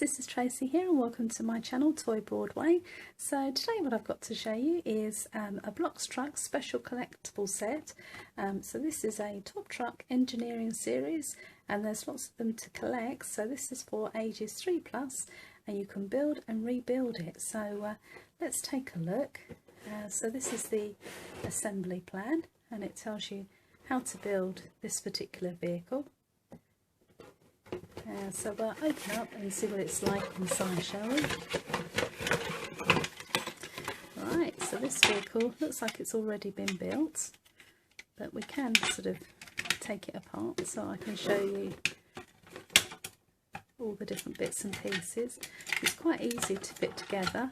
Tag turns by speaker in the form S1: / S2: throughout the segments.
S1: this is Tracy here and welcome to my channel ToyBroadway. So today what I've got to show you is a Blocks Truck special collectible set. So this is a Top Truck engineering series and there's lots of them to collect. So this is for ages 3+ and you can build and rebuild it. So let's take a look. So this is the assembly plan and it tells you how to build this particular vehicle. So we'll open up and see what it's like inside, shall we? Right, so this vehicle looks like it's already been built, but we can sort of take it apart so I can show you all the different bits and pieces. It's quite easy to fit together.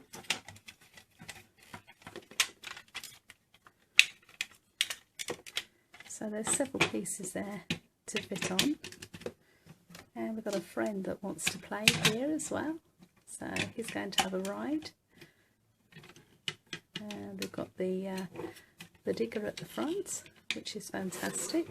S1: So there's several pieces there to fit on. And we've got a friend that wants to play here as well, so he's going to have a ride. And we've got the digger at the front, which is fantastic.